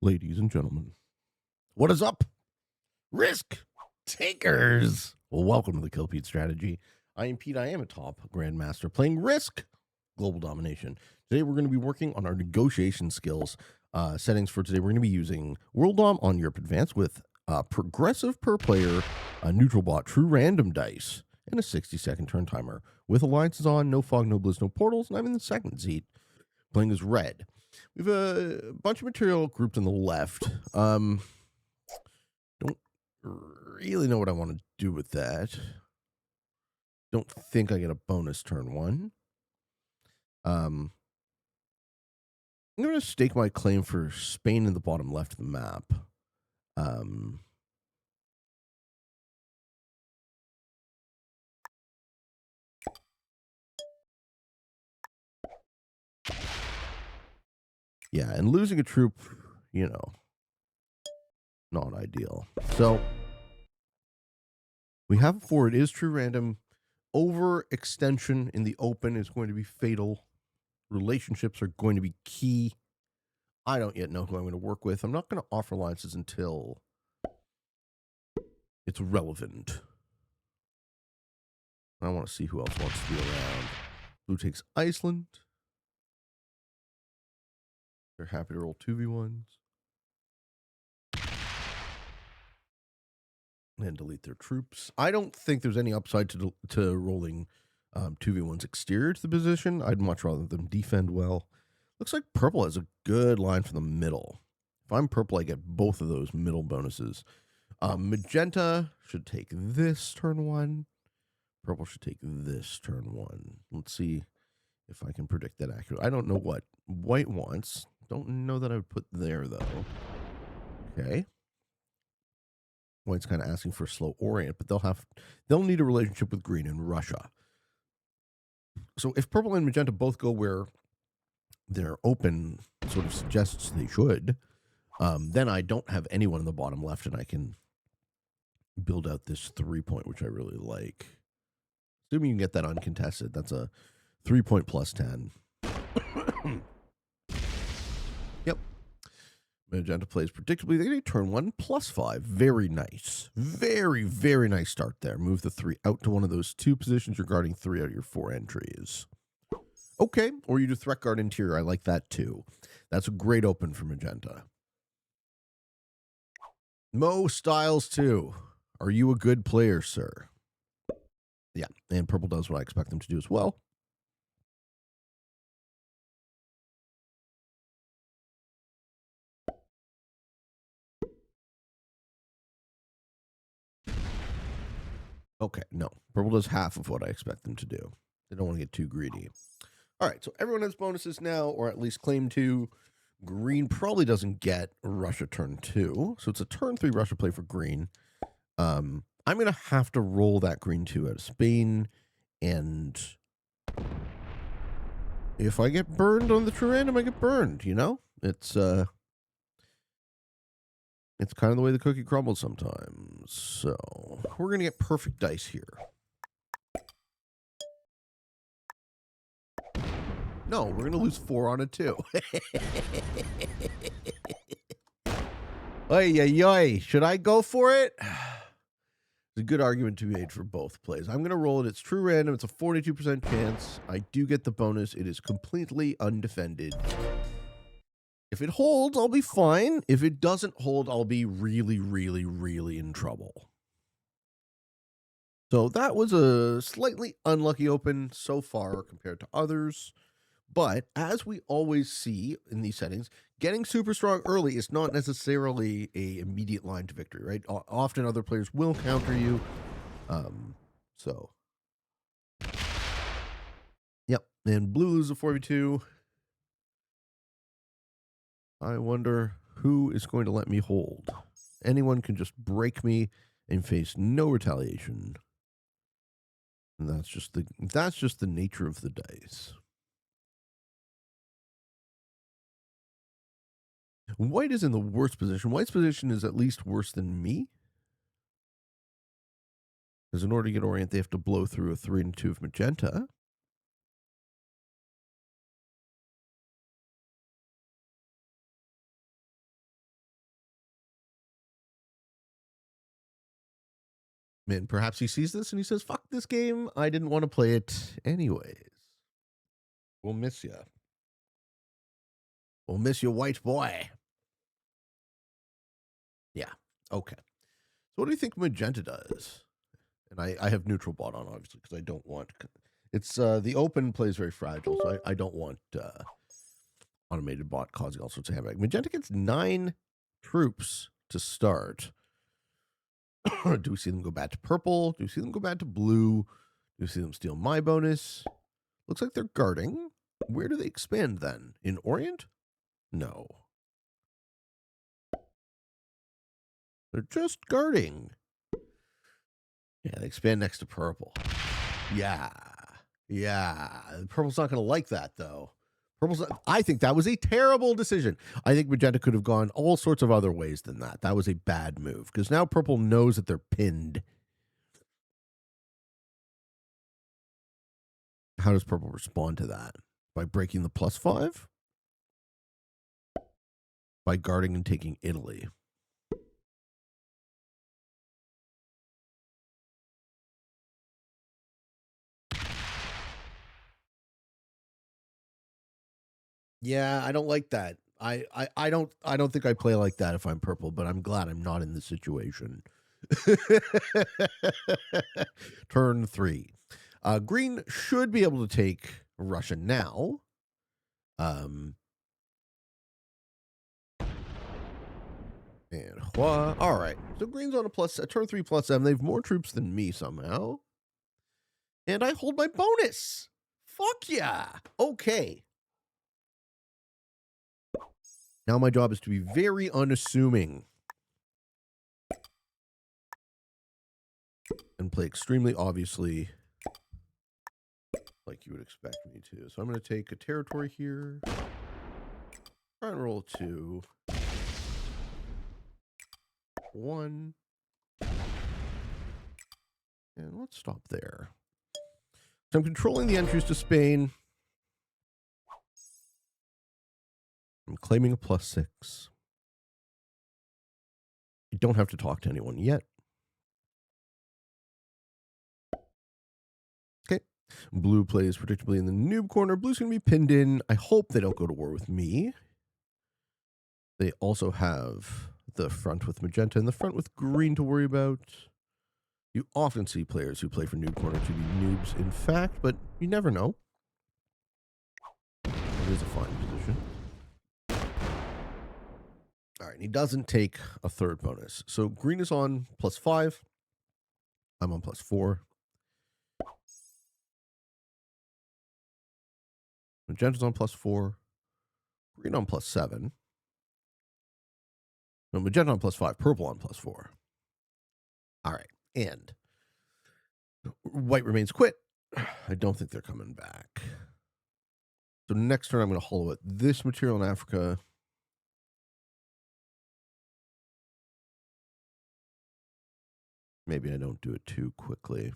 Ladies and gentlemen, what is up? Risk takers. Well, welcome to the Kill Pete strategy. I am Pete. I am a top grandmaster playing Risk Global Domination. Today, we're going to be working on our negotiation skills. Settings for today, we're going to be using World Dom on Europe Advanced with progressive per player, a neutral bot, true random dice, and a 60-second turn timer. With alliances on, no fog, no blizz, no portals, and I'm in the second seat, playing as red. We have a bunch of material grouped on the left. Don't really know what I want to do with that. Don't think I get a bonus turn one. I'm going to stake my claim for Spain in the bottom left of the map. Yeah, and losing a troop, not ideal. So we have it for it is true random. Overextension in the open is going to be fatal. Relationships are going to be key. I don't yet know who I'm going to work with. I'm not going to offer alliances until it's relevant. I want to see who else wants to be around. Blue takes Iceland. They're happy to roll 2v1s. And delete their troops. I don't think there's any upside to rolling 2v1s exterior to the position. I'd much rather them defend well. Looks like purple has a good line for the middle. If I'm purple, I get both of those middle bonuses. Magenta should take this turn one. Purple should take this turn one. Let's see if I can predict that accurately. I don't know what white wants. Don't know that I would put there, though. Okay. White's kind of asking for a slow orient, but they'll need a relationship with green and Russia. So if purple and magenta both go where their open sort of suggests they should, then I don't have anyone in the bottom left, and I can build out this 3-point, which I really like. Assuming you can get that uncontested, that's a 3-point plus 10. Yep. Magenta plays predictably. They turn 1 plus 5. Very nice. Very, very nice start there. Move the 3 out to one of those 2 positions. You're guarding 3 out of your 4 entries. Okay. Or you do threat guard interior. I like that too. That's a great open for Magenta. Mo Styles 2. Are you a good player, sir? Yeah. And purple does what I expect them to do as well. Okay, no. Purple does half of what I expect them to do. They don't want to get too greedy. All right, so everyone has bonuses now, or at least claim to. Green probably doesn't get Russia turn 2, so it's a turn 3 Russia play for green. I'm going to have to roll that green 2 out of Spain, and if I get burned on the true random, I get burned, It's kind of the way the cookie crumbles sometimes. So we're going to get perfect dice here. No, we're going to lose 4 on it too. Oy. Should I go for it? There's a good argument to be made for both plays. I'm going to roll it. It's true random. It's a 42% chance. I do get the bonus. It is completely undefended. If it holds, I'll be fine. If it doesn't hold, I'll be really, really, really in trouble. So that was a slightly unlucky open so far compared to others. But as we always see in these settings, getting super strong early is not necessarily an immediate line to victory, right? Often other players will counter you. Yep. And blue loses a 4v2. I wonder who is going to let me hold. Anyone can just break me and face no retaliation. And that's just the nature of the dice. White is in the worst position. White's position is at least worse than me. Because in order to get orient, they have to blow through a 3 and 2 of magenta. And perhaps he sees this and he says, fuck this game. I didn't want to play it anyways. We'll miss you. We'll miss you, white boy. Yeah. Okay. So what do you think Magenta does? And I have neutral bot on, obviously, because I don't want... It's the open plays very fragile, so I don't want automated bot causing all sorts of havoc. Magenta gets 9 troops to start. Do we see them go back to purple? Do we see them go back to blue? Do we see them steal my bonus? Looks like they're guarding. Where do they expand then? In Orient? No. They're just guarding. Yeah, they expand next to purple. Yeah. Purple's not going to like that, though. I think that was a terrible decision. I think Magenta could have gone all sorts of other ways than that. That was a bad move, because now purple knows that they're pinned. How does purple respond to that? By breaking the +5? By guarding and taking Italy. Yeah, I don't like that. I don't think I play like that if I'm purple, but I'm glad I'm not in this situation. Turn 3. Green should be able to take Russia now. And all right. So green's on a turn 3 +7. They have more troops than me somehow. And I hold my bonus. Fuck yeah. Okay. Now my job is to be very unassuming and play extremely obviously like you would expect me to. So I'm going to take a territory here. Try and roll 2. 1. And let's stop there. So I'm controlling the entries to Spain. I'm claiming a +6. You don't have to talk to anyone yet. Okay. Blue plays predictably in the noob corner. Blue's going to be pinned in. I hope they don't go to war with me. They also have the front with magenta and the front with green to worry about. You often see players who play for noob corner to be noobs, in fact, but you never know. It is a fine position. All right, and he doesn't take a third bonus. So green is on +5. I'm on +4. Magenta's on +4. Green on +7. No, magenta on +5. Purple on +4. All right, and white remains quit. I don't think they're coming back. So next turn, I'm going to hollow out this material in Africa. Maybe I don't do it too quickly.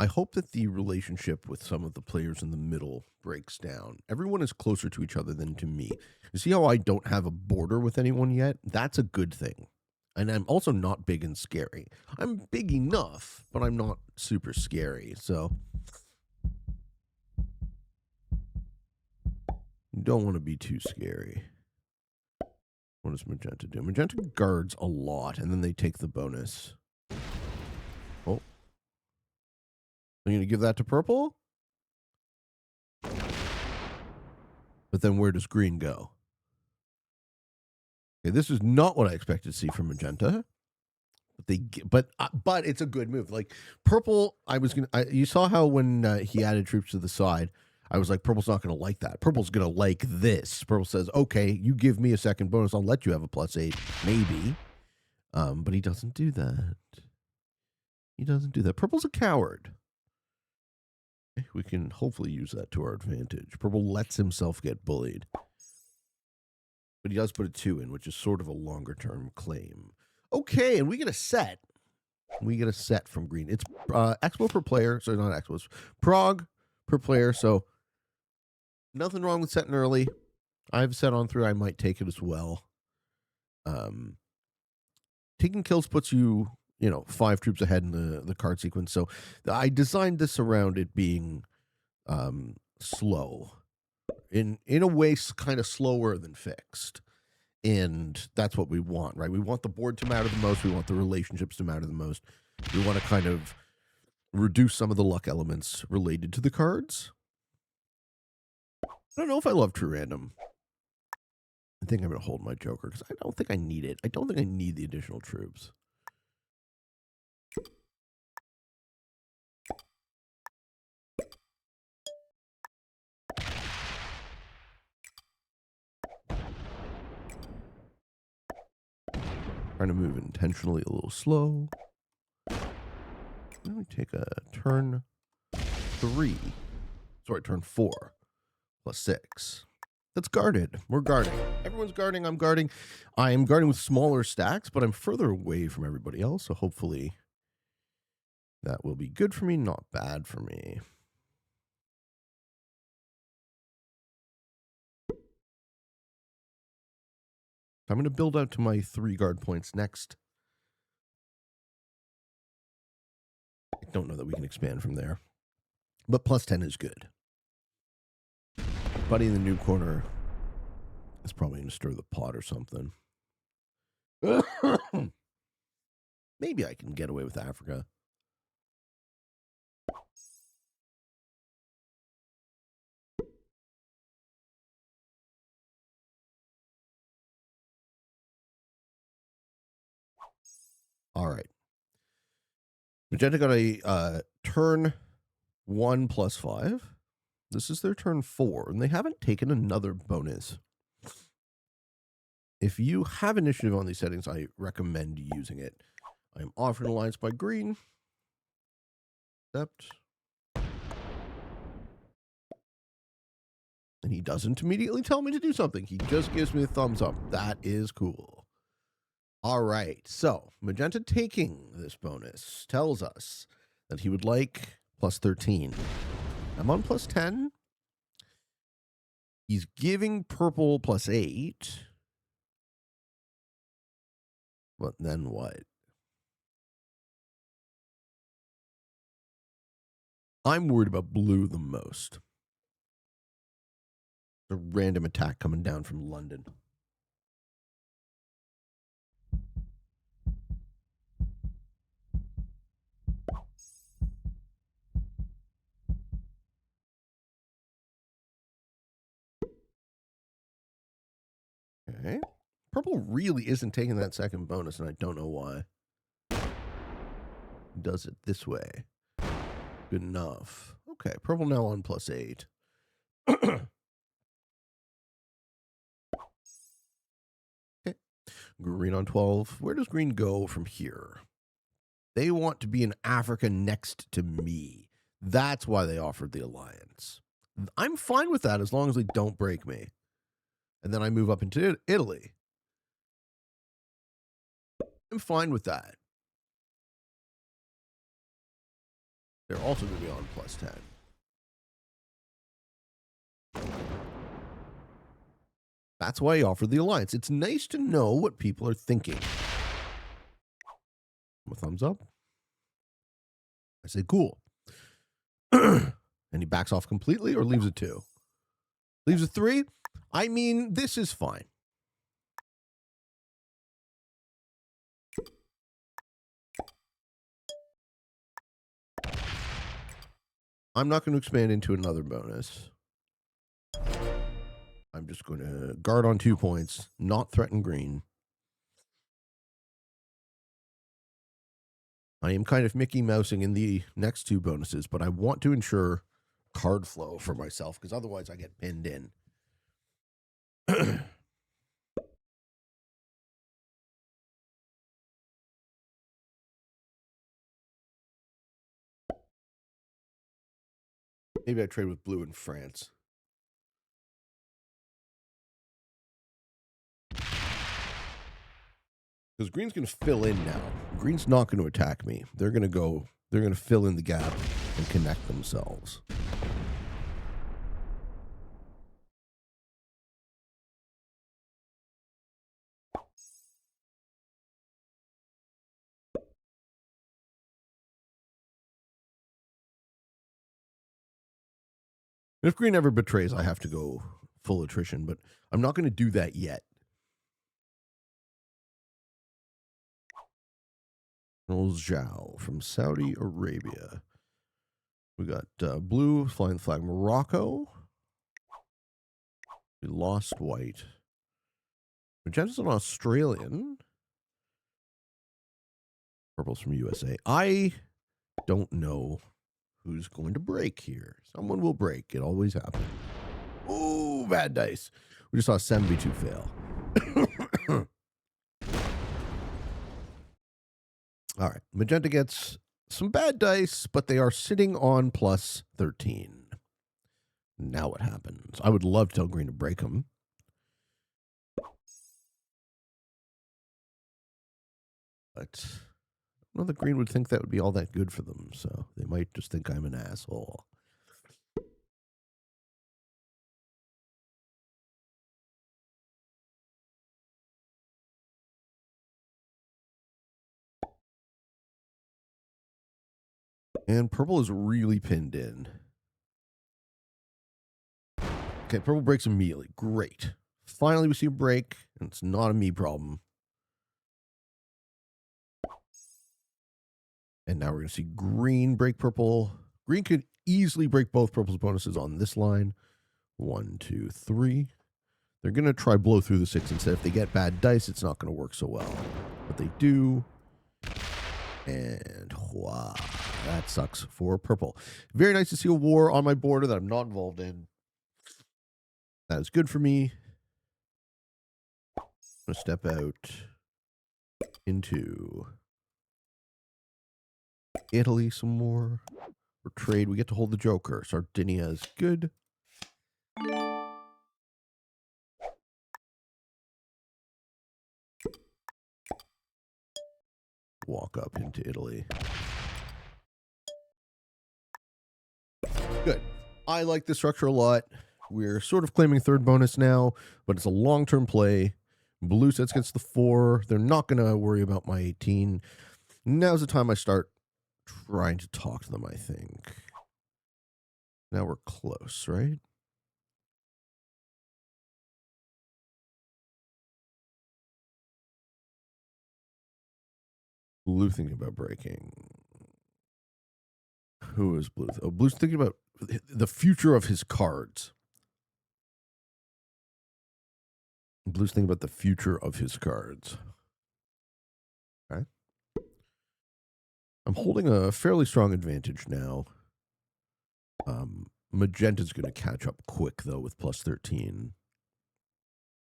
I hope that the relationship with some of the players in the middle breaks down. Everyone is closer to each other than to me. You see how I don't have a border with anyone yet? That's a good thing. And I'm also not big and scary. I'm big enough, but I'm not super scary. So you don't want to be too scary. What does magenta do? Magenta guards a lot, and then they take the bonus. Oh. I'm going to give that to purple? But then where does green go? Okay, this is not what I expected to see from magenta. But it's a good move. Like purple, you saw how when he added troops to the side, I was like, purple's not going to like that. Purple's going to like this. Purple says, okay, you give me a second bonus, I'll let you have a +8, maybe. But he doesn't do that. He doesn't do that. Purple's a coward. We can hopefully use that to our advantage. Purple lets himself get bullied. But he does put a 2 in, which is sort of a longer term claim. Okay, and we get a set. We get a set from green. It's expo per player, so not expos. Prog per player, so nothing wrong with setting early. I've set on through. I might take it as well. Taking kills puts you, 5 troops ahead in the card sequence. So I designed this around it being slow. In a way, kind of slower than fixed. And that's what we want, right? We want the board to matter the most. We want the relationships to matter the most. We want to kind of reduce some of the luck elements related to the cards. I don't know if I love true random. I think I'm going to hold my Joker because I don't think I need it. I don't think I need the additional troops. Trying to move intentionally a little slow. Let me take a turn 3. Sorry, turn 4 plus 6. That's guarded. We're guarding. Everyone's guarding. I'm guarding. I am guarding with smaller stacks, but I'm further away from everybody else. So hopefully that will be good for me, not bad for me. I'm going to build out to my 3 guard points next. I don't know that we can expand from there, but plus 10 is good. Buddy in the new corner is probably going to stir the pot or something. Maybe I can get away with Africa. All right. Magenta got a turn 1 plus 5. This is their turn 4, and they haven't taken another bonus. If you have initiative on these settings, I recommend using it. I am offered an alliance by green. Accept. And he doesn't immediately tell me to do something. He just gives me a thumbs up. That is cool. All right. So Magenta taking this bonus tells us that he would like plus 13. I'm on plus 10. He's giving purple plus 8. But then what? I'm worried about blue the most. A random attack coming down from London. Okay. Purple really isn't taking that second bonus, and I don't know why. He does it this way. Good enough. Okay, purple now on plus 8. Okay. Green on 12. Where does green go from here? They want to be in Africa next to me. That's why they offered the alliance. I'm fine with that as long as they don't break me. And then I move up into Italy. I'm fine with that. They're also going to be on plus 10. That's why I offered the alliance. It's nice to know what people are thinking. A thumbs up. I say, cool. And he backs off completely or leaves a 2? Leaves a 3? I mean, this is fine. I'm not going to expand into another bonus. I'm just going to guard on 2 points, not threaten green. I am kind of Mickey Mousing in the next 2 bonuses, but I want to ensure card flow for myself because otherwise I get pinned in. Maybe I trade with blue in France. Because green's going to fill in now. Green's not going to attack me. They're going to fill in the gap and connect themselves. If green ever betrays, I have to go full attrition, but I'm not going to do that yet. Zhao from Saudi Arabia. We got blue flying the flag Morocco. We lost white. Magenta's an Australian. Purple's from USA. I don't know who's going to break here. Someone will break. It always happens. Ooh, bad dice. We just saw a 7v2 fail. All right. Magenta gets some bad dice, but they are sitting on plus 13. Now what happens? I would love to tell green to break them. But I don't know that green would think that would be all that good for them, so they might just think I'm an asshole. And purple is really pinned in. Okay, purple breaks immediately. Great. Finally, we see a break, and it's not a me problem. And now we're going to see green break purple. Green could easily break both purple's bonuses on this line. 1, 2, 3. They're going to try blow through the 6 instead. If they get bad dice, it's not going to work so well. But they do. And wow, that sucks for purple. Very nice to see a war on my border that I'm not involved in. That is good for me. I'm going to step out into Italy some more. For trade, we get to hold the Joker. Sardinia is good. Walk up into Italy. Good. I like this structure a lot. We're sort of claiming third bonus now, but it's a long-term play. Blue sets against the 4. They're not going to worry about my 18. Now's the time I start trying to talk to them, I think. Now we're close, right? Blue thinking about breaking. Who is blue? Oh, blue's thinking about the future of his cards. Blue's thinking about the future of his cards. Okay. I'm holding a fairly strong advantage now. Magenta's going to catch up quick, though, with plus 13.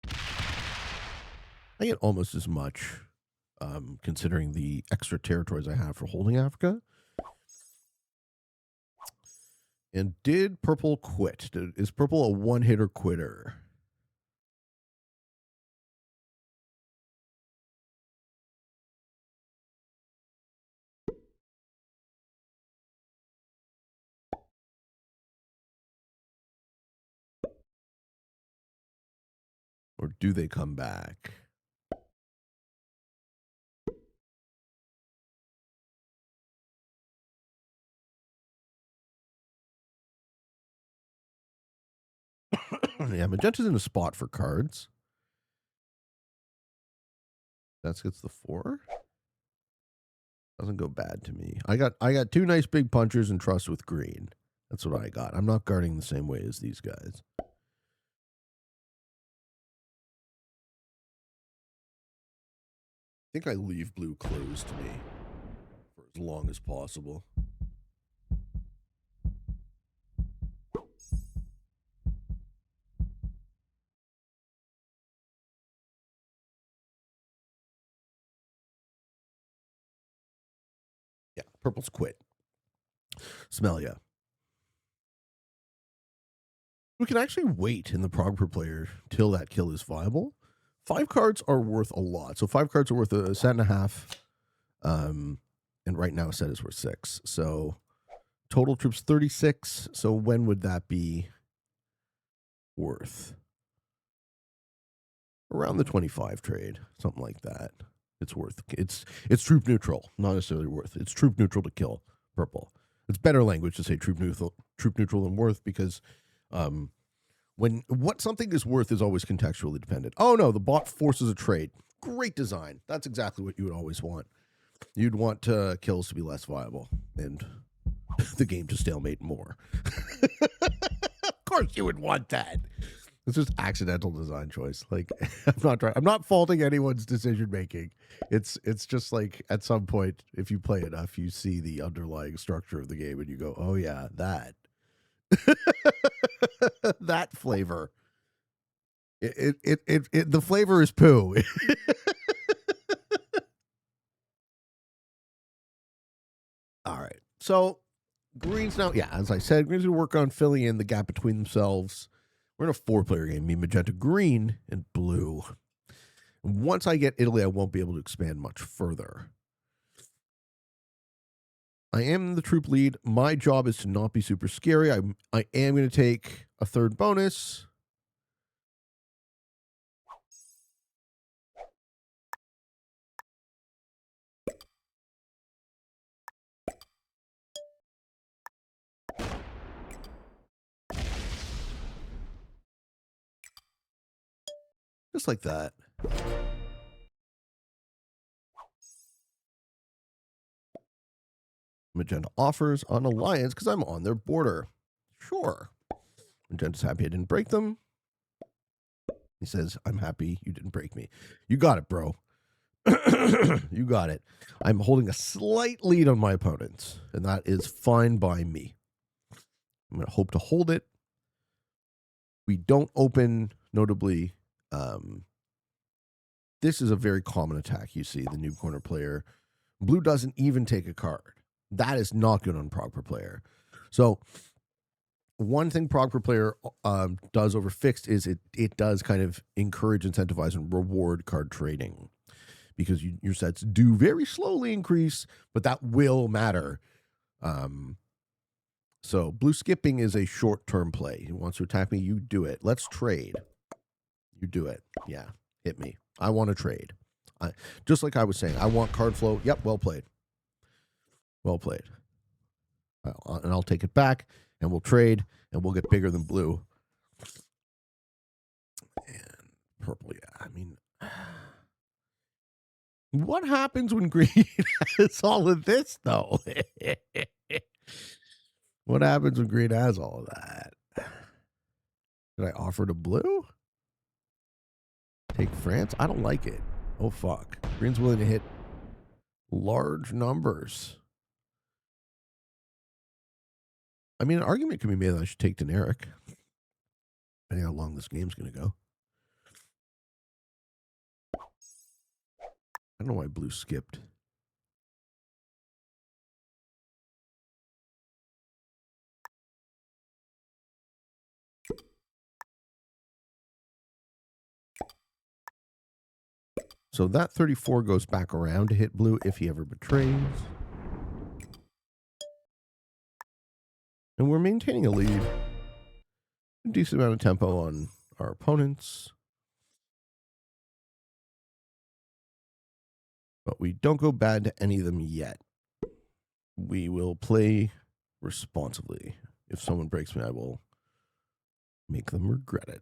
I get almost as much, considering the extra territories I have for holding Africa. And did purple quit? Is purple a one-hitter quitter? Or do they come back? Yeah, Magenta's in a spot for cards. That gets the 4. Doesn't go bad to me. I got 2 nice big punchers and trust with green. That's what I got. I'm not guarding the same way as these guys. I think I leave blue closed to me for as long as possible. Yeah, purple's quit. Smell ya. We can actually wait in the prog per player till that kill is viable. 5 cards are worth a lot. So 5 cards are worth a set and a half. And right now a set is worth 6. So total troops 36. So when would that be worth? Around the 25 trade, something like that. It's worth. It's troop neutral, not necessarily worth. It's troop neutral to kill purple. It's better language to say troop neutral than worth, because when what something is worth is always contextually dependent. Oh no, the bot forces a trade. Great design. That's exactly what you would always want. You'd want kills to be less viable and the game to stalemate more. Of course you would want that. It's just accidental design choice. Like, I'm not faulting anyone's decision making. It's just like, at some point, if you play enough, you see the underlying structure of the game and you go, oh yeah, that. That flavor. The flavor is poo. All right. So Green's now, yeah, as I said, Green's going to work on filling in the gap between themselves. We're in a 4-player game, me, magenta, green, and blue. And once I get Italy, I won't be able to expand much further. I am the troop lead. My job is to not be super scary. I am going to take a 3rd bonus. Just like that. Magenta offers an alliance because I'm on their border. Sure. Magenta's happy I didn't break them. He says, I'm happy you didn't break me. You got it, bro. You got it. I'm holding a slight lead on my opponents, and that is fine by me. I'm going to hope to hold it. We don't open, notably. This is a very common attack you see, the noob corner player. Blue doesn't even take a card. That is not good on prog per player. So one thing prog per player does over fixed is it does kind of encourage, incentivize, and reward card trading, because your sets do very slowly increase, but that will matter. So blue skipping is a short-term play. He wants to attack me, you do it. Let's trade. You do it. Yeah, hit me. I want to trade. Just like I was saying, I want card flow. Yep, well played. Well played. And I'll take it back, and we'll trade, and we'll get bigger than blue. And purple, yeah. I mean, what happens when green has all of this, though? What happens when green has all of that? Did I offer to blue? Take France? I don't like it. Oh, fuck. Green's willing to hit large numbers. I mean, an argument can be made that I should take Deneric. Depending on how long this game's going to go. I don't know why blue skipped. So that 34 goes back around to hit blue if he ever betrays. And we're maintaining a lead. A decent amount of tempo on our opponents. But we don't go bad to any of them yet. We will play responsibly. If someone breaks me, I will make them regret it.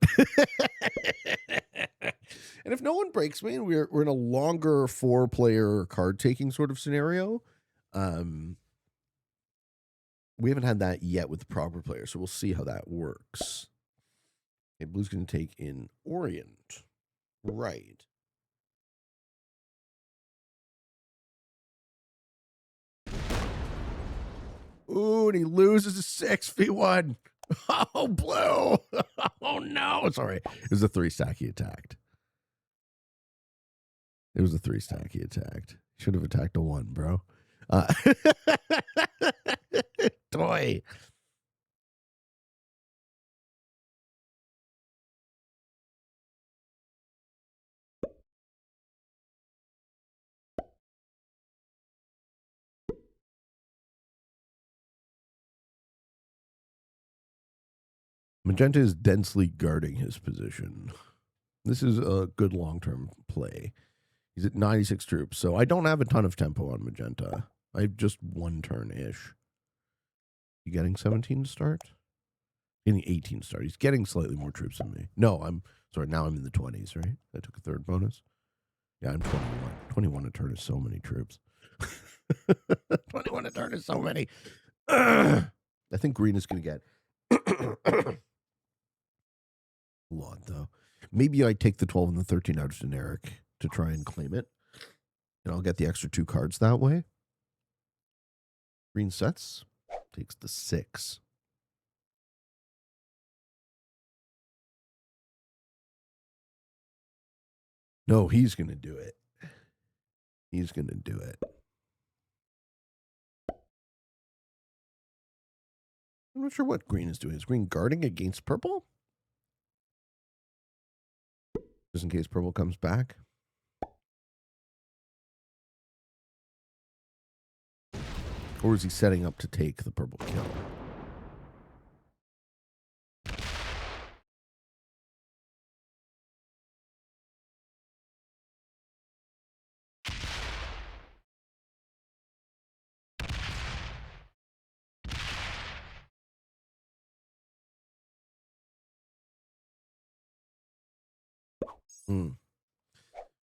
And if no one breaks me, and we're in a longer 4-player card taking sort of scenario, we haven't had that yet with the proper player, so we'll see how that works. Okay, blue's going to take in Orient. Right. Ooh, and he loses a 6v1. Oh, blue. Oh, no. Sorry. It was a 3-stack he attacked. It was a 3-stack he attacked. Should have attacked a 1, bro. Toy. Magenta is densely guarding his position. This is a good long-term play. He's at 96 troops, so I don't have a ton of tempo on Magenta. I have just one turn-ish. You getting 17 to start? Getting 18 to start. He's getting slightly more troops than me. No, I'm sorry, now I'm in the 20s, right? I took a third bonus. Yeah, I'm 21. 21 a turn is so many troops. 21 a turn is so many. I think green is going to get a lot, though. Maybe I take the 12 and the 13 out of generic to try and claim it. And I'll get the extra 2 cards that way. Green sets. Takes the 6. No, he's going to do it. He's going to do it. I'm not sure what green is doing. Is green guarding against purple? Just in case purple comes back. Or is he setting up to take the purple kill?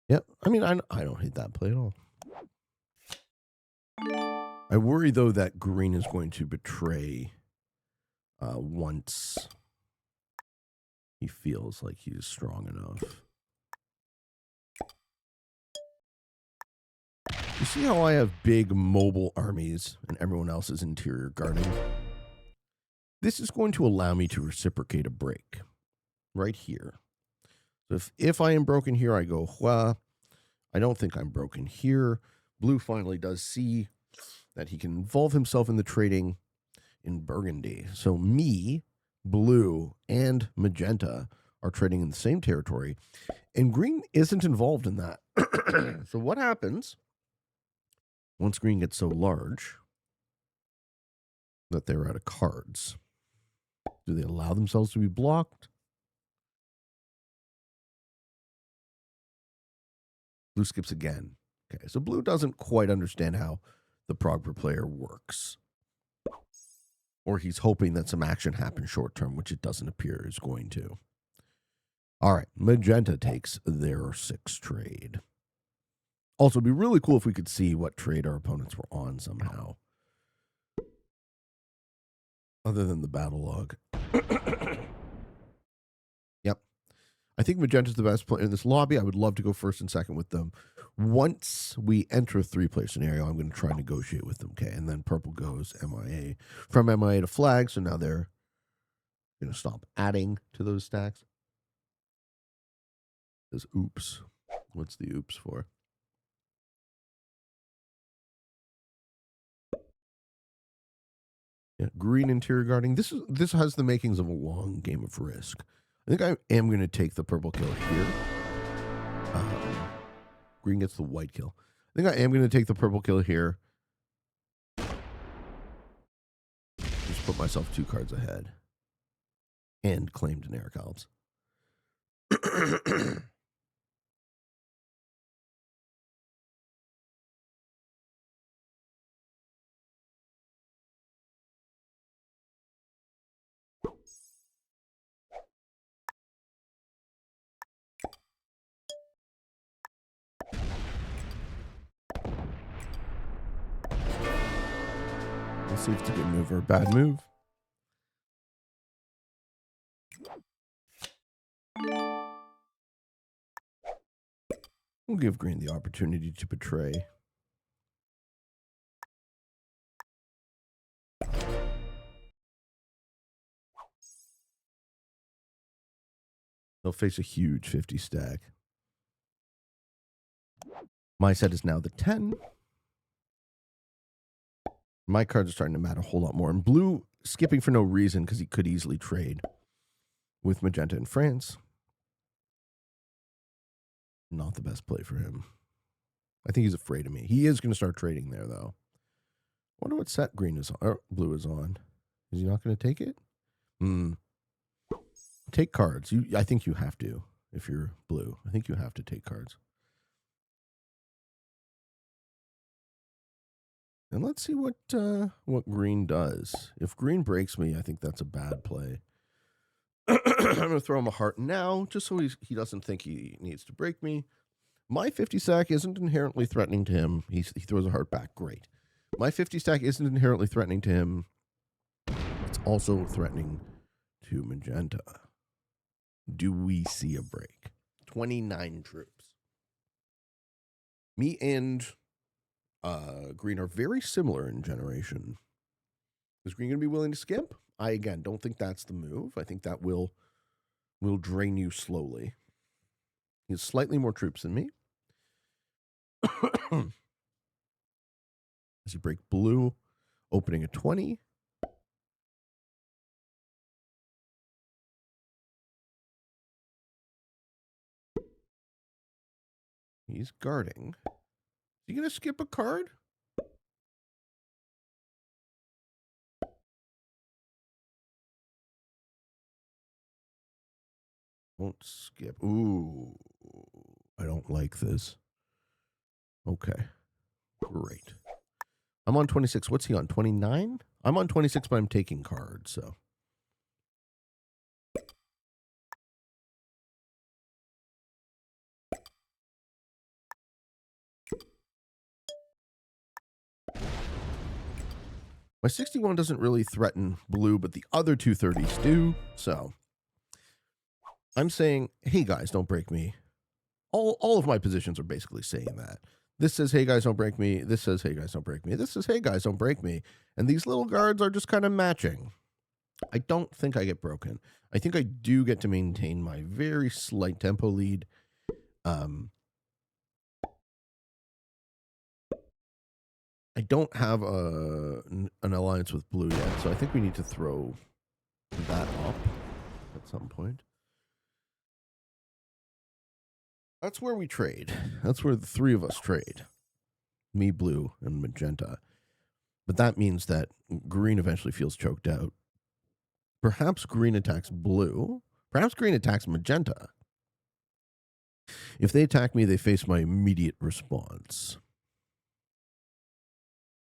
Yep. I mean, I don't hate that play at all. I worry, though, that green is going to betray once he feels like he's strong enough. You see how I have big mobile armies and everyone else is interior guarding? This is going to allow me to reciprocate a break right here. So if I am broken here, I go, well, I don't think I'm broken here. Blue finally does see that he can involve himself in the trading in Burgundy. So me, blue, and magenta are trading in the same territory, and green isn't involved in that. So what happens once green gets so large that they're out of cards? Do they allow themselves to be blocked? Blue skips again. Okay, so blue doesn't quite understand how the prog per player works. Or he's hoping that some action happens short term, which it doesn't appear is going to. All right, magenta takes their 6 trade. Also, it'd be really cool if we could see what trade our opponents were on somehow. Other than the battle log. Yep. I think magenta's the best player in this lobby. I would love to go first and second with them. Once we enter a 3-player scenario, I'm going to try and negotiate with them, okay? And then purple goes MIA. From MIA to flag, so now they're going to stop adding to those stacks. Says oops. What's the oops for? Yeah, green interior guarding. This has the makings of a long game of Risk. I think I am going to take the purple kill here. Green gets the white kill. I think I am going to take the purple kill here. Just put myself 2 cards ahead. And claim generic Alps. Let's see if it's a good move or a bad move. We'll give green the opportunity to betray. They'll face a huge 50 stack. My set is now the 10. My cards are starting to matter a whole lot more. And blue skipping for no reason because he could easily trade with magenta in France. Not the best play for him. I think he's afraid of me. He is going to start trading there, though. I wonder what set green is on, or blue is on. Is he not going to take it? Take cards. I think you have to if you're blue. I think you have to take cards. And let's see what green does. If green breaks me, I think that's a bad play. I'm going to throw him a heart now, just so he doesn't think he needs to break me. My 50 stack isn't inherently threatening to him. He throws a heart back. Great. My 50 stack isn't inherently threatening to him. It's also threatening to magenta. Do we see a break? 29 troops. Me and green are very similar in generation. Is green going to be willing to skip? I, again, don't think that's the move. I think that will drain you slowly. He has slightly more troops than me. Does he break blue? Opening a 20. He's guarding. Is he going to skip a card? Won't skip. Ooh. I don't like this. Okay. Great. I'm on 26. What's he on? 29? I'm on 26, but I'm taking cards, so. My 61 doesn't really threaten blue, but the other two 30s do. So I'm saying, hey guys, don't break me. All of my positions are basically saying that. This says, hey guys, don't break me. This says, hey guys, don't break me. This says, hey guys, don't break me. And these little guards are just kind of matching. I don't think I get broken. I think I do get to maintain my very slight tempo lead. I don't have an alliance with blue yet, so I think we need to throw that up at some point. That's where we trade. That's where the three of us trade. Me, blue, and magenta. But that means that green eventually feels choked out. Perhaps green attacks blue. Perhaps green attacks magenta. If they attack me, they face my immediate response.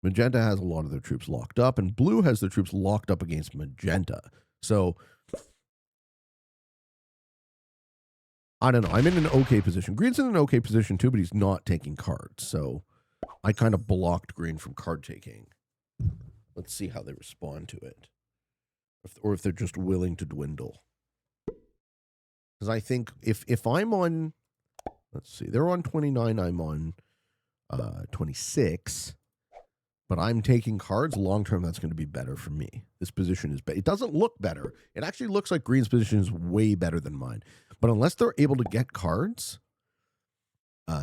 Magenta has a lot of their troops locked up, and blue has their troops locked up against magenta. So, I don't know. I'm in an okay position. Green's in an okay position too, but he's not taking cards. So, I kind of blocked green from card taking. Let's see how they respond to it. Or if they're just willing to dwindle. Because I think if I'm on, let's see, they're on 29, I'm on 26. But I'm taking cards. Long term, that's going to be better for me. This position is better. It doesn't look better. It actually looks like green's position is way better than mine. But unless they're able to get cards, they're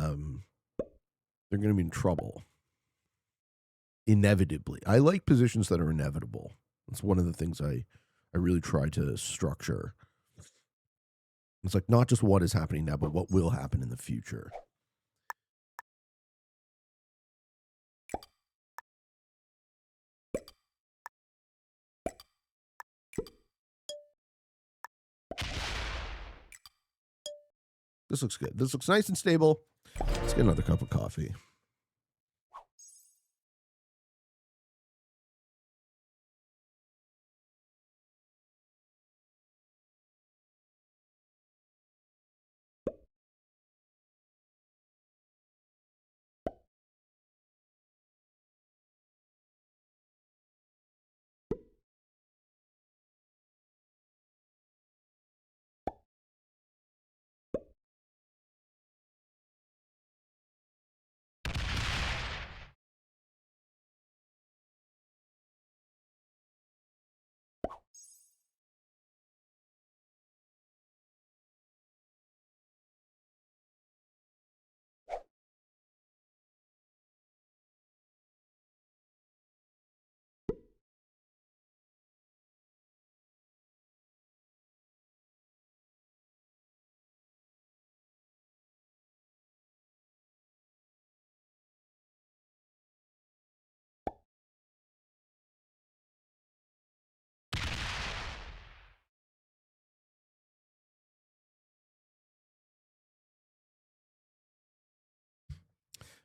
going to be in trouble. Inevitably. I like positions that are inevitable. That's one of the things I really try to structure. It's like not just what is happening now, but what will happen in the future. This looks good. This looks nice and stable. Let's get another cup of coffee.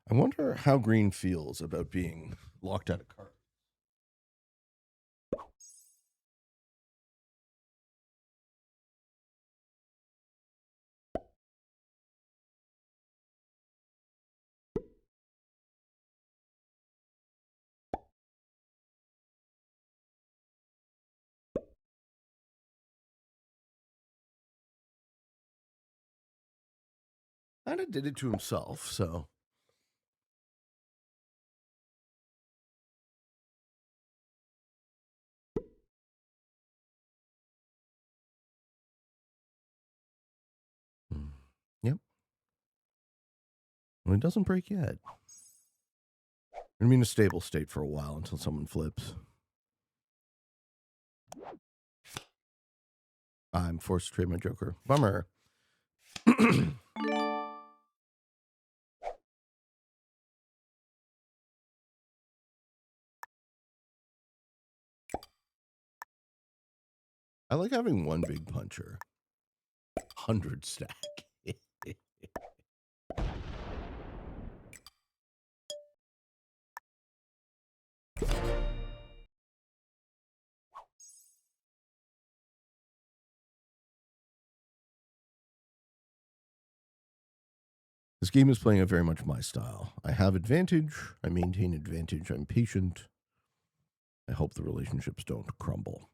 I wonder how green feels about being locked out of cards. Kind of did it to himself, so. Yep. Well, it doesn't break yet. I mean, a stable state for a while until someone flips. I'm forced to trade my Joker. Bummer. I like having one big puncher. 100 stack. This game is playing it very much my style. I have advantage. I maintain advantage. I'm patient. I hope the relationships don't crumble.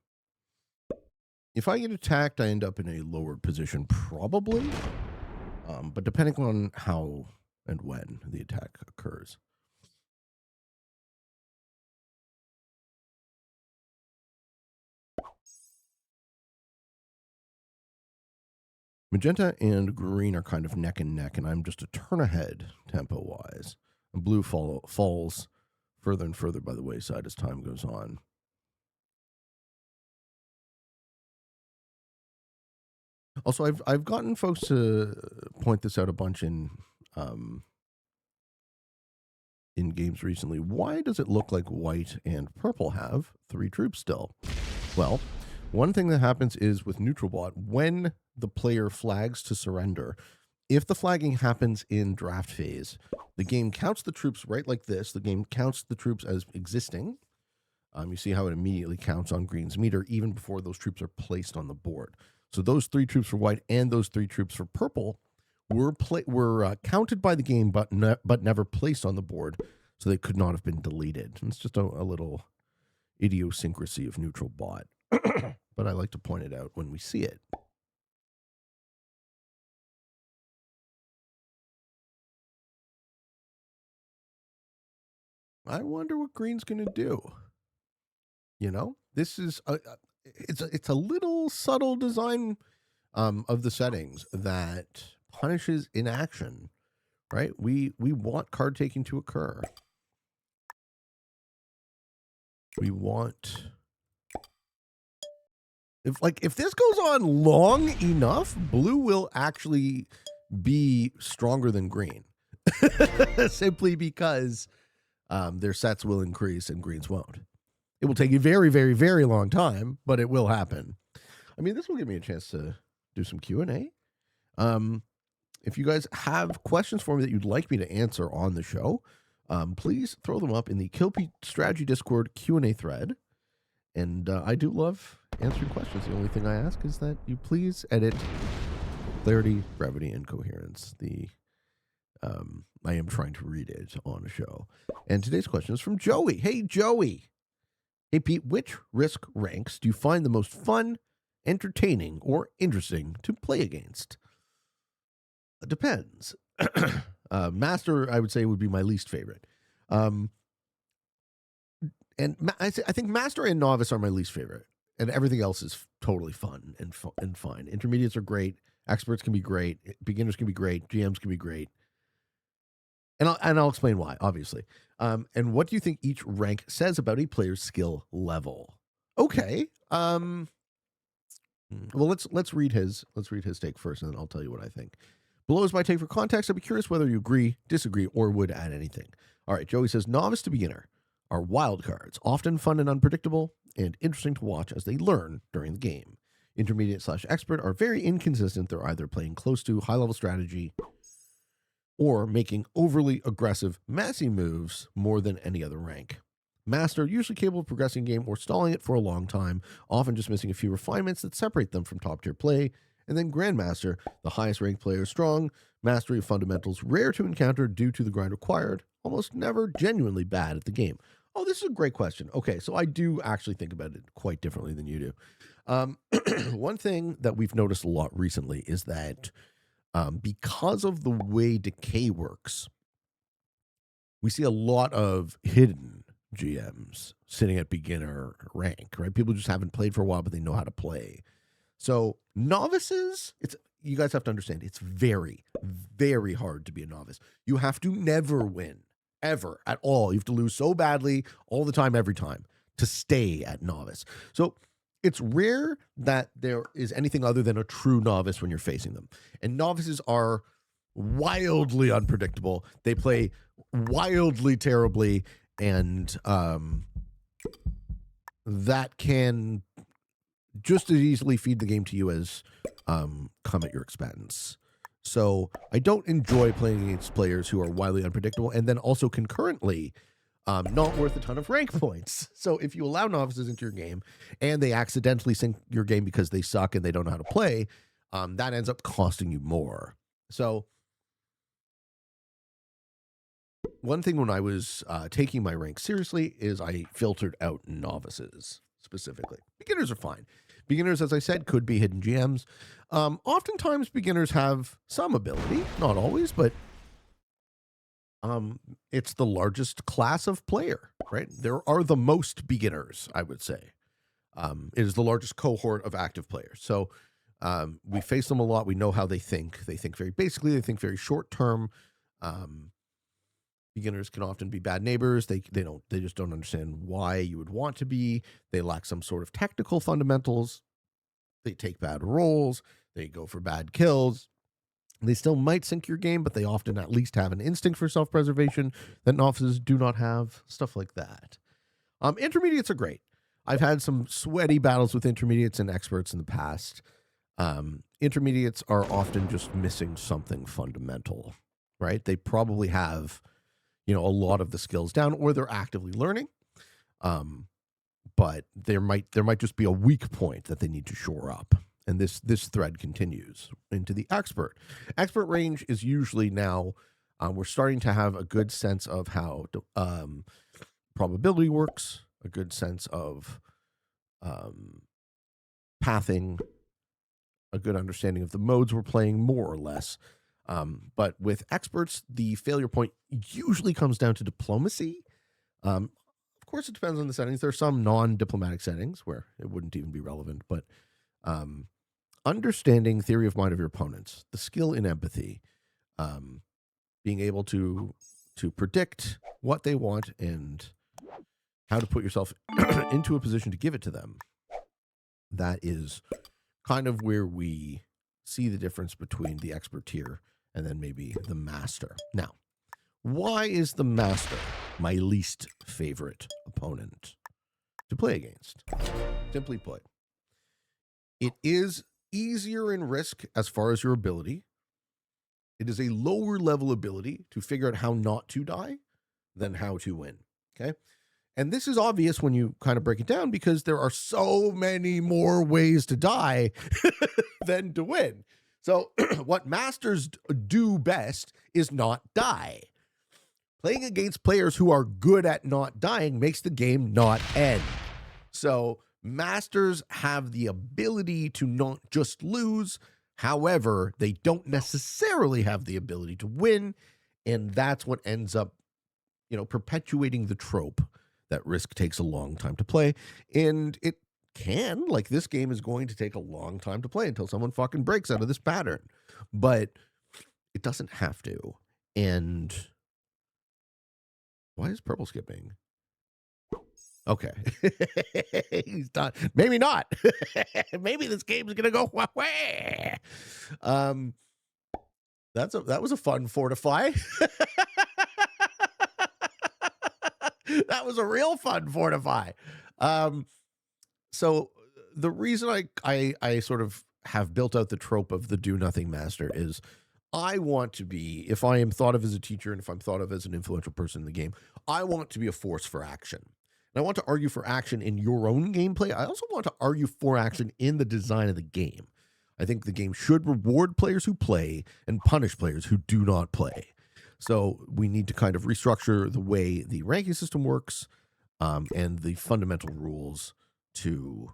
If I get attacked, I end up in a lower position, probably. But depending on how and when the attack occurs. Magenta and green are kind of neck and neck, and I'm just a turn ahead tempo-wise. And blue falls further and further by the wayside as time goes on. Also, I've gotten folks to point this out a bunch in games recently. Why does it look like white and purple have 3 troops still? Well, one thing that happens is with neutral bot, when the player flags to surrender, if the flagging happens in draft phase, the game counts the troops right like this. The game counts the troops as existing. You see how it immediately counts on green's meter even before those troops are placed on the board. So those 3 troops for white and those 3 troops for purple were counted by the game, but never placed on the board, so they could not have been deleted. And it's just a little idiosyncrasy of neutral bot, but I like to point it out when we see it. I wonder what green's going to do. You know, this is it's a little subtle design of the settings that punishes inaction, right? We want card taking to occur. We want if this goes on long enough, blue will actually be stronger than green, simply because their sets will increase and greens won't. It will take a very, very, very long time, but it will happen. I mean, this will give me a chance to do some Q&A. If you guys have questions for me that you'd like me to answer on the show, please throw them up in the Kilpie Strategy Discord Q&A thread. And I do love answering questions. The only thing I ask is that you please edit clarity, brevity, and coherence. I am trying to read it on a show. And today's question is from Joey. Hey, Joey. Hey, Pete, which risk ranks do you find the most fun, entertaining, or interesting to play against? It depends. Master, I would say, would be my least favorite. And I think Master and Novice are my least favorite. And everything else is totally fun and fine. Intermediates are great. Experts can be great. Beginners can be great. GMs can be great. And I'll explain why, obviously. And what do you think each rank says about a player's skill level? Okay. Well, let's read his take first, and then I'll tell you what I think. Below is my take for context. I'd be curious whether you agree, disagree, or would add anything. All right, Joey says, novice to beginner are wild cards, often fun and unpredictable, and interesting to watch as they learn during the game. Intermediate/expert are very inconsistent. They're either playing close to high-level strategy or making overly aggressive, messy moves more than any other rank. Master, usually capable of progressing game or stalling it for a long time, often just missing a few refinements that separate them from top tier play. And then Grandmaster, the highest ranked player, strong, mastery of fundamentals, rare to encounter due to the grind required, almost never genuinely bad at the game. Oh, this is a great question. Okay, so I do actually think about it quite differently than you do. One thing that we've noticed a lot recently is that because of the way decay works, we see a lot of hidden GMs sitting at beginner rank, right? People just haven't played for a while, but they know how to play. So novices, you guys have to understand, it's very, very hard to be a novice. You have to never win, ever, at all. You have to lose so badly all the time, every time, to stay at novice. So it's rare that there is anything other than a true novice when you're facing them. And novices are wildly unpredictable. They play wildly terribly, and that can just as easily feed the game to you as come at your expense. So I don't enjoy playing against players who are wildly unpredictable and then also concurrently not worth a ton of rank points. So if you allow novices into your game and they accidentally sink your game because they suck and they don't know how to play, that ends up costing you more. So one thing when I was taking my rank seriously is I filtered out novices specifically. Beginners are fine. Beginners, as I said, could be hidden GMs. Oftentimes beginners have some ability, not always, but it's the largest class of player, right? There are the most beginners, I would say. It is the largest cohort of active players. So we face them a lot. We know how they think. They think very basically. They think very short term. Beginners can often be bad neighbors. They just don't understand why you would want to be. They lack some sort of technical fundamentals. They take bad rolls. They go for bad kills. They still might sink your game, but they often at least have an instinct for self-preservation that novices do not have. Stuff like that. Intermediates are great. I've had some sweaty battles with intermediates and experts in the past. Intermediates are often just missing something fundamental, right? They probably have, a lot of the skills down, or they're actively learning. But there might just be a weak point that they need to shore up. And this thread continues into the expert. Expert range is usually now, we're starting to have a good sense of how probability works, a good sense of pathing, a good understanding of the modes we're playing, more or less. But with experts, the failure point usually comes down to diplomacy. Of course, it depends on the settings. There are some non-diplomatic settings where it wouldn't even be relevant, but understanding theory of mind of your opponents, the skill in empathy, being able to predict what they want and how to put yourself into a position to give it to them. That is kind of where we see the difference between the expert tier and then maybe the master. Now, why is the master my least favorite opponent to play against? Simply put, it is easier in risk as far as your ability. It is a lower level ability to figure out how not to die than how to win. Okay. And this is obvious when you kind of break it down because there are so many more ways to die than to win. So what masters do best is not die. Playing against players who are good at not dying makes the game not end. So masters have the ability to not just lose. However, they don't necessarily have the ability to win. And that's what ends up, perpetuating the trope that risk takes a long time to play. And it can, like this game is going to take a long time to play until someone fucking breaks out of this pattern. But it doesn't have to. And why is purple skipping? Okay. He's done. Maybe not. Maybe this game's gonna go away. That was a fun fortify. That was a real fun fortify. So the reason I sort of have built out the trope of the do nothing master is I want to be, if I am thought of as a teacher and if I'm thought of as an influential person in the game, I want to be a force for action. And I want to argue for action in your own gameplay. I also want to argue for action in the design of the game. I think the game should reward players who play and punish players who do not play. So we need to kind of restructure the way the ranking system works, and the fundamental rules to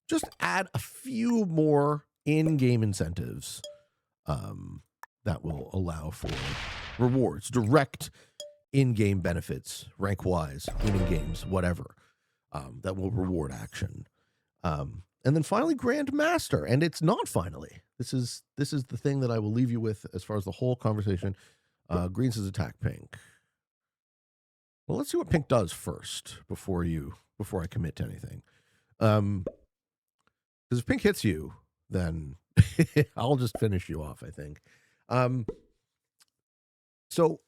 just add a few more in-game incentives that will allow for rewards, direct in-game benefits, rank-wise, winning games, whatever, that will reward action. And then finally, Grandmaster. And it's not finally. This is the thing that I will leave you with as far as the whole conversation. Green says attack pink. Well, let's see what pink does first before I commit to anything. Because if pink hits you, then I'll just finish you off, I think. So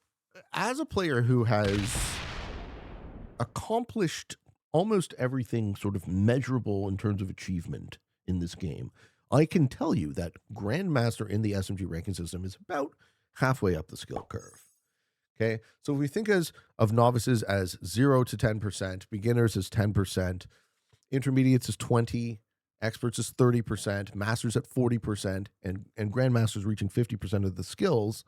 as a player who has accomplished almost everything sort of measurable in terms of achievement in this game, I can tell you that Grandmaster in the SMG ranking system is about halfway up the skill curve. Okay, so if we think of novices as 0 to 10%, beginners as 10%, intermediates as 20%, experts as 30%, masters at 40%, and grandmasters reaching 50% of the skills,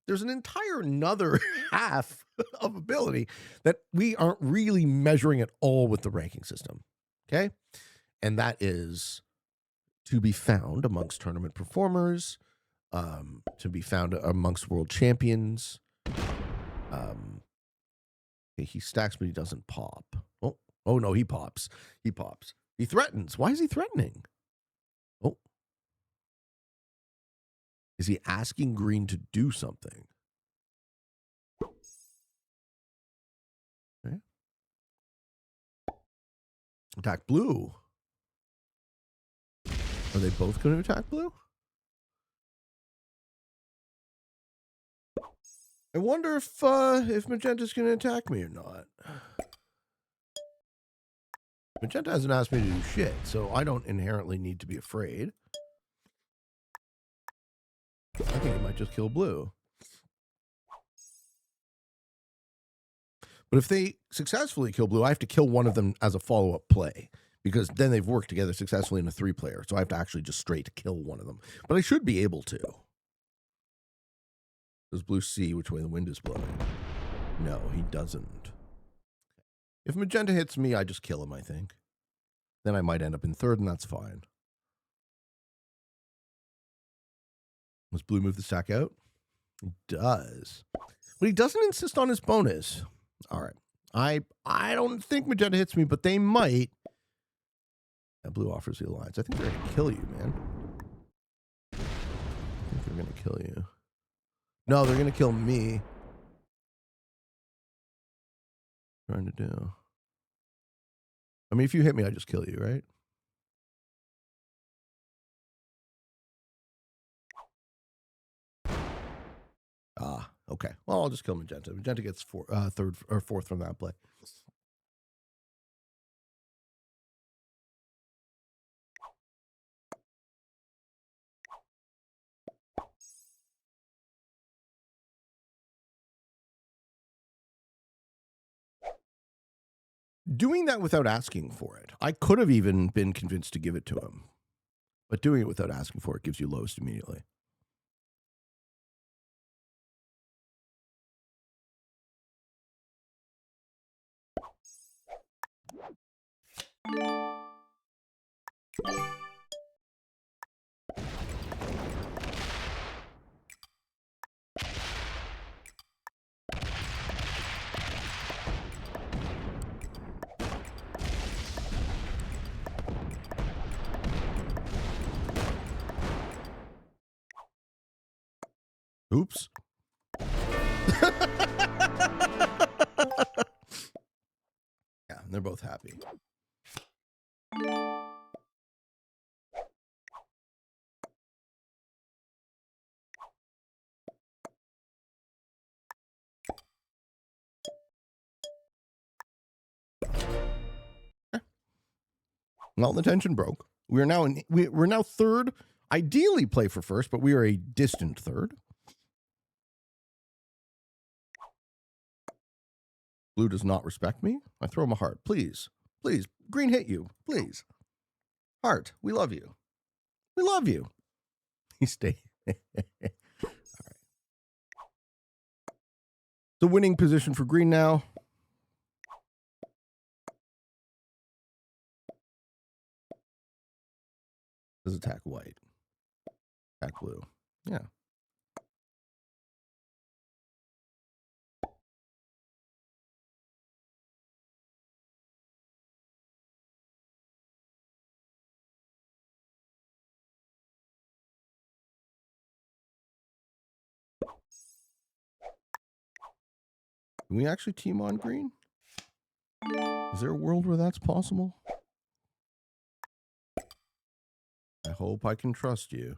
there's an entire another half of ability that we aren't really measuring at all with the ranking system. Okay, and that is to be found amongst tournament performers, to be found amongst world champions. He stacks, but he doesn't pop. Oh no, he pops. He pops. He threatens. Why is he threatening? Oh. Is he asking green to do something? Okay. Attack blue. Are they both going to attack blue? I wonder if Magenta's going to attack me or not. Magenta hasn't asked me to do shit, so I don't inherently need to be afraid. I think he might just kill blue. But if they successfully kill blue, I have to kill one of them as a follow-up play, because then they've worked together successfully in a 3-player, so I have to actually just straight kill one of them. But I should be able to. Does blue see which way the wind is blowing? No, he doesn't. If Magenta hits me, I just kill him, I think. Then I might end up in 3rd, and that's fine. Does blue move the stack out? He does. But he doesn't insist on his bonus. All right. I don't think Magenta hits me, but they might. And blue offers the alliance. I think they're going to kill you, man. I think they're going to kill you. No, they're going to kill me. Trying to do. I mean, if you hit me, I just kill you, right? Ah, okay. Well, I'll just kill Magenta. Magenta gets 3rd or 4th from that play. Doing that without asking for it. I could have even been convinced to give it to him. But doing it without asking for it gives you lowest immediately. Oops. Yeah, they're both happy. Well, the tension broke. We're now 3rd. Ideally play for 1st, but we are a distant 3rd. Blue does not respect me. I throw him a heart. Please. Please. Green hit you. Please. Heart. We love you. We love you. He stay. All right. The winning position for green now. Let's attack white. Attack blue. Yeah. Can we actually team on green? Is there a world where that's possible? I hope I can trust you.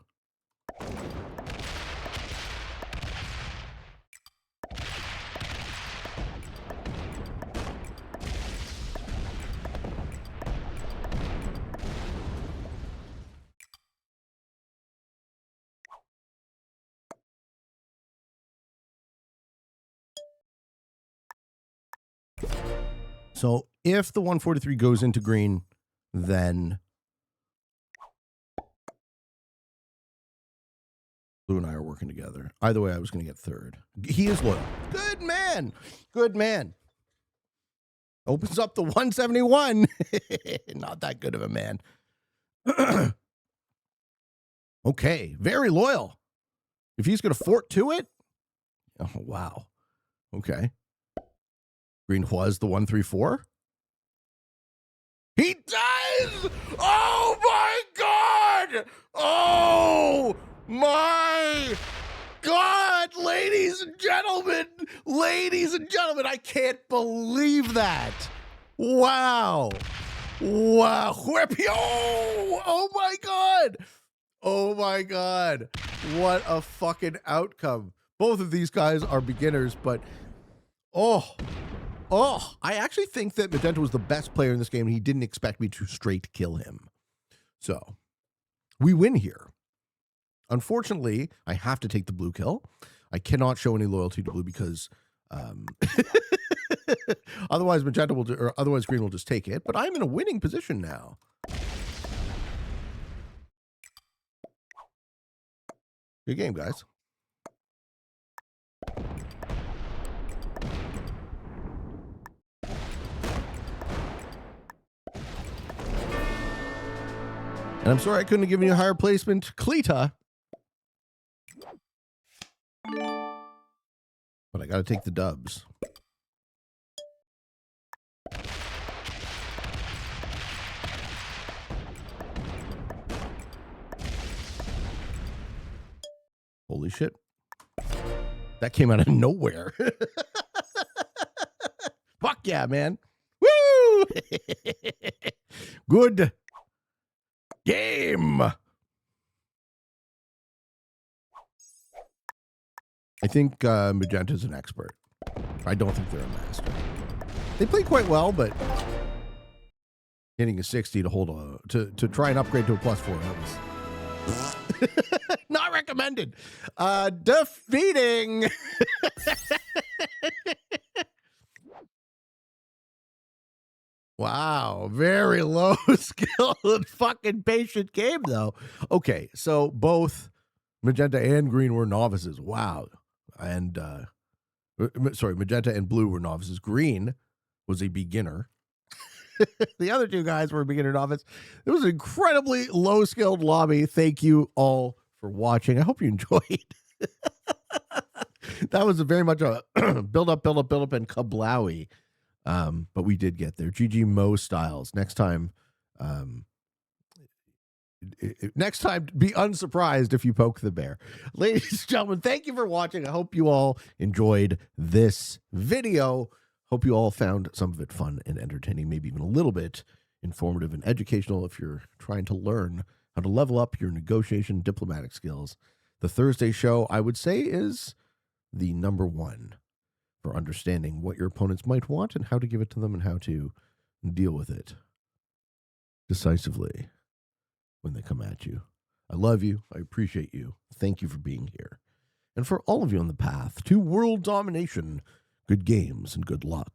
So if the 143 goes into green, then Blue and I are working together. Either way, I was going to get third. He is loyal. Good man. Good man. Opens up the 171. Not that good of a man. Okay. Very loyal. If he's going to fort to it. Oh, wow. Okay. Green was the 134. He does! Oh my God! Oh my God! Ladies and gentlemen, I can't believe that. Wow. Wow. Oh my God. Oh my God. What a fucking outcome. Both of these guys are beginners, but I actually think that Magenta was the best player in this game, and he didn't expect me to straight kill him. So, we win here. Unfortunately, I have to take the blue kill. I cannot show any loyalty to blue because otherwise Magenta will or otherwise green will just take it. But I'm in a winning position now. Good game, guys. And I'm sorry I couldn't have given you a higher placement, Cleta. But I got to take the dubs. Holy shit. That came out of nowhere. Fuck yeah, man. Woo! Good game. I think Magenta's an expert. I don't think they're a master. They play quite well, but hitting a 60 to hold to try and upgrade to a +4, that was not recommended. Defeating. Wow, very low skill and fucking patient game, though. Okay, so both Magenta and Green were novices. Wow. And, sorry, Magenta and Blue were novices. Green was a beginner. The other two guys were a beginner novice. It was an incredibly low-skilled lobby. Thank you all for watching. I hope you enjoyed. That was very much a build up, and kablowy. But we did get there. GG Mo Styles. Next time, be unsurprised if you poke the bear. Ladies and gentlemen, thank you for watching. I hope you all enjoyed this video. Hope you all found some of it fun and entertaining, maybe even a little bit informative and educational if you're trying to learn how to level up your negotiation diplomatic skills. The Thursday show, I would say, is the #1 for understanding what your opponents might want and how to give it to them and how to deal with it decisively when they come at you. I love you. I appreciate you. Thank you for being here. And for all of you on the path to world domination, good games and good luck.